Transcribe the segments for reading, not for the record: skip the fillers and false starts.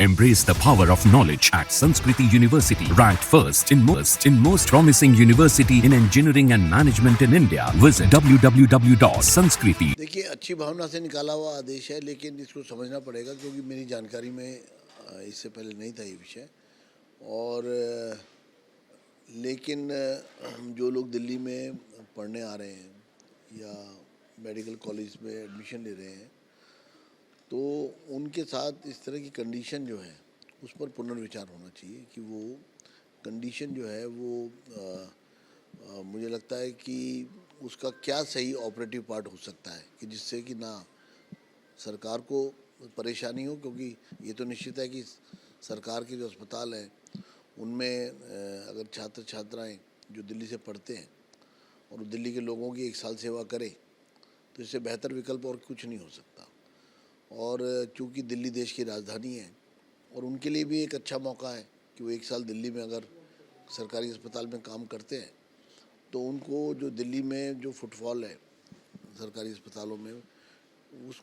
Embrace the power of knowledge at Sanskriti University, ranked first in most promising university in engineering and management in India. Visit www.sanskriti. देखिए, अच्छी भावना से निकाला हुआ आदेश है, लेकिन इसको समझना पड़ेगा क्योंकि मेरी जानकारी में इससे पहले नहीं था ये विषय। और लेकिन जो लोग दिल्ली में पढ़ने आ रहे हैं या मेडिकल कॉलेज में एडमिशन ले रहे हैं, तो उनके साथ इस तरह की कंडीशन जो है उस पर पुनर्विचार होना चाहिए कि वो कंडीशन जो है वो मुझे लगता है कि उसका क्या सही ऑपरेटिव पार्ट हो सकता है कि जिससे कि ना सरकार को परेशानी हो, क्योंकि ये तो निश्चित है कि सरकार के जो अस्पताल हैं उनमें अगर छात्र छात्राएं जो दिल्ली से पढ़ते हैं और दिल्ली के लोगों की 1 साल सेवा करें तो इससे बेहतर विकल्प और कुछ नहीं हो सकता। और चूँकि दिल्ली देश की राजधानी है और उनके लिए भी एक अच्छा मौका है कि वो 1 साल दिल्ली में अगर सरकारी अस्पताल में काम करते हैं तो उनको जो दिल्ली में जो फुटफॉल है सरकारी अस्पतालों में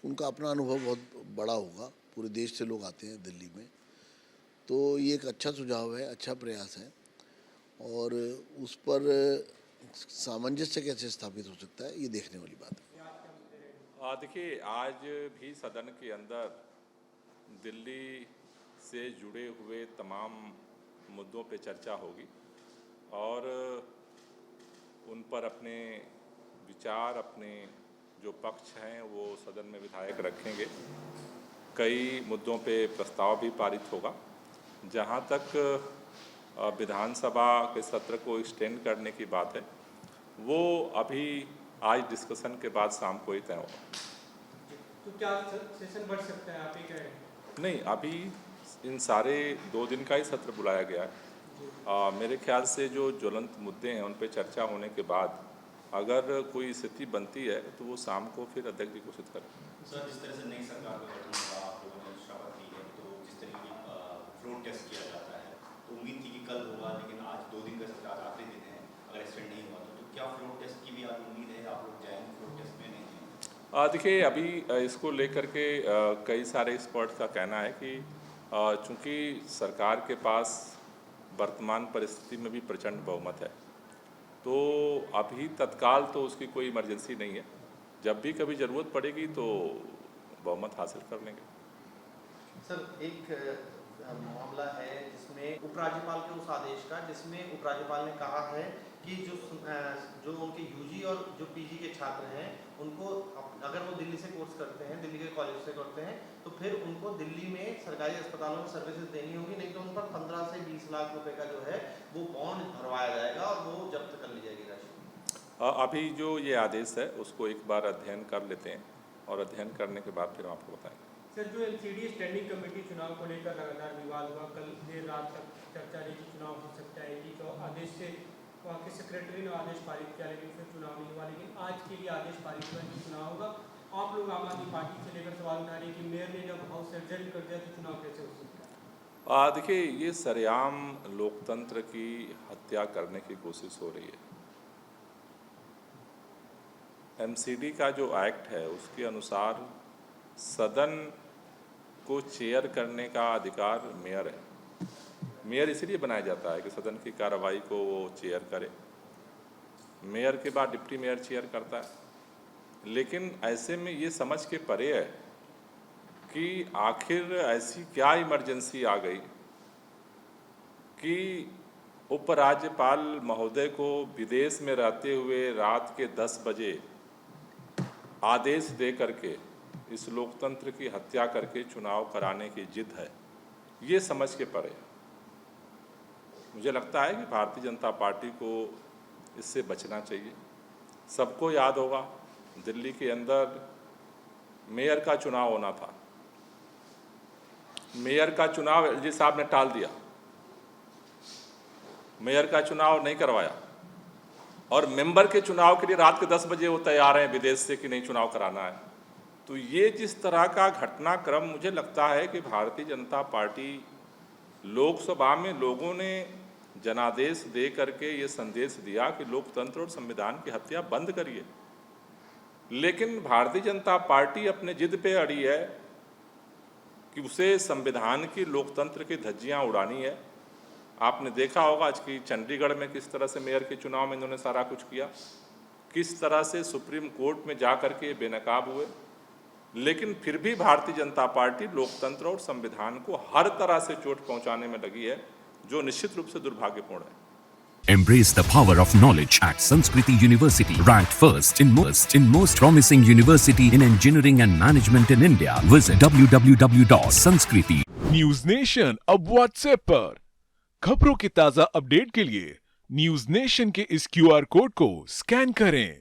उनका अपना अनुभव बहुत बड़ा होगा। पूरे देश से लोग आते हैं दिल्ली में, तो ये एक अच्छा सुझाव है, अच्छा प्रयास है। और उस पर सामंजस्य कैसे स्थापित हो सकता है ये देखने वाली बात है। देखिए, आज भी सदन के अंदर दिल्ली से जुड़े हुए तमाम मुद्दों पे चर्चा होगी और उन पर अपने विचार, अपने जो पक्ष हैं वो सदन में विधायक रखेंगे। कई मुद्दों पे प्रस्ताव भी पारित होगा। जहां तक विधानसभा के सत्र को एक्सटेंड करने की बात है, वो अभी आज डिस्कशन के बाद शाम को ही तय होगा। तो क्या सेशन बढ़ सकता है, आप ये कह रहे हैं? नहीं, अभी इन सारे 2 दिन का ही सत्र बुलाया गया है। मेरे ख्याल से जो ज्वलंत मुद्दे हैं उन पे चर्चा होने के बाद अगर कोई स्थिति बनती है तो वो शाम को फिर अध्यक्ष जी घोषित करें। सर, जिस तरह से नई सरकार का गठन होगा, आप लोगों ने शपथ ली है, तो जिस तरह की फ्लोर टेस्ट किया जाता है, तो उम्मीद थी कि कल होगा, लेकिन आज 2 दिन का सत्र, आज आखिरी दिन है, अगर एक्सटेंड नहीं हुआ तो क्या फ्लोर टेस्ट की भी आप उम्मीद है, आप लोग जाएंगे फ्लोर टेस्ट में? नहीं। देखिए, अभी इसको लेकर के कई सारे एक्सपर्ट्स का कहना है कि चूँकि सरकार के पास वर्तमान परिस्थिति में भी प्रचंड बहुमत है, तो अभी तत्काल तो उसकी कोई इमरजेंसी नहीं है। जब भी कभी ज़रूरत पड़ेगी तो बहुमत हासिल कर लेंगे। सर, एक मामला है जिसमें उपराज्यपाल के उस आदेश का जिसमें उपराज्यपाल ने कहा है कि जो उनके यूजी और जो पीजी के छात्र हैं उनको अगर वो दिल्ली से कोर्स करते हैं, दिल्ली के कॉलेज से करते हैं, तो फिर उनको दिल्ली में सरकारी अस्पतालों में सर्विसेज देनी होगी, नहीं तो उन पर 15 से 20 लाख रुपए का जो है वो बॉन्ड भरवाया जाएगा और वो जब्त कर ली जाएगी राशि। अभी जो ये आदेश है उसको एक बार अध्ययन कर लेते हैं और अध्ययन करने के बाद फिर हम आपको बताएंगे। सर, जो एलसीडी स्टैंडिंग कमेटी चुनाव को लेकर लगातार विवाद हुआ, कल देर रात तक चर्चा रही कि चुनाव हो सकता है कि तो आदेश से वहाँ के सेक्रेटरी ने आदेश पारित किया, लेकिन फिर चुनाव नहीं हुआ। लेकिन आज के लिए आदेश पारित हुआ कि चुनाव होगा। आप लोग आम आदमी पार्टी से लेकर सवाल उठा रहे हैं कि मेयर ने जब हाउस एडजर्न कर दिया तो चुनाव कैसे हो सकता है? देखिए, ये सरेआम लोकतंत्र की हत्या करने की कोशिश हो रही है। एमसीडी का जो एक्ट है उसके अनुसार सदन को चेयर करने का अधिकार मेयर है। मेयर इसलिए बनाया जाता है कि सदन की कार्रवाई को वो चेयर करे। मेयर के बाद डिप्टी मेयर चेयर करता है। लेकिन ऐसे में ये समझ के परे है कि आखिर ऐसी क्या इमरजेंसी आ गई कि उपराज्यपाल महोदय को विदेश में रहते हुए रात के 10 बजे आदेश दे करके इस लोकतंत्र की हत्या करके चुनाव कराने की जिद है। ये समझ के परे है। मुझे लगता है कि भारतीय जनता पार्टी को इससे बचना चाहिए। सबको याद होगा दिल्ली के अंदर मेयर का चुनाव होना था। मेयर का चुनाव एलजी साहब ने टाल दिया, मेयर का चुनाव नहीं करवाया और मेंबर के चुनाव के लिए रात के 10 बजे वो तैयार हैं विदेश से कि नहीं चुनाव कराना है। तो ये जिस तरह का घटनाक्रम, मुझे लगता है कि भारतीय जनता पार्टी लोकसभा में लोगों ने जनादेश दे करके ये संदेश दिया कि लोकतंत्र और संविधान की हत्या बंद करिए, लेकिन भारतीय जनता पार्टी अपने जिद पे अड़ी है कि उसे संविधान की लोकतंत्र की धज्जियां उड़ानी है। आपने देखा होगा आज की चंडीगढ़ में किस तरह से मेयर के चुनाव में इन्होंने सारा कुछ किया, किस तरह से सुप्रीम कोर्ट में जा कर के बेनकाब हुए, लेकिन फिर भी भारतीय जनता पार्टी लोकतंत्र और संविधान को हर तरह से चोट पहुंचाने में लगी है, जो निश्चित रूप से दुर्भाग्यपूर्ण है। Embrace the power of knowledge at Sanskriti University, ranked first in most promising university in engineering and management in India. Visit www.sanskriti. News nation अब व्हाट्सएप पर खबरों के ताजा अपडेट के लिए न्यूज नेशन के इस क्यूआर कोड को स्कैन करें।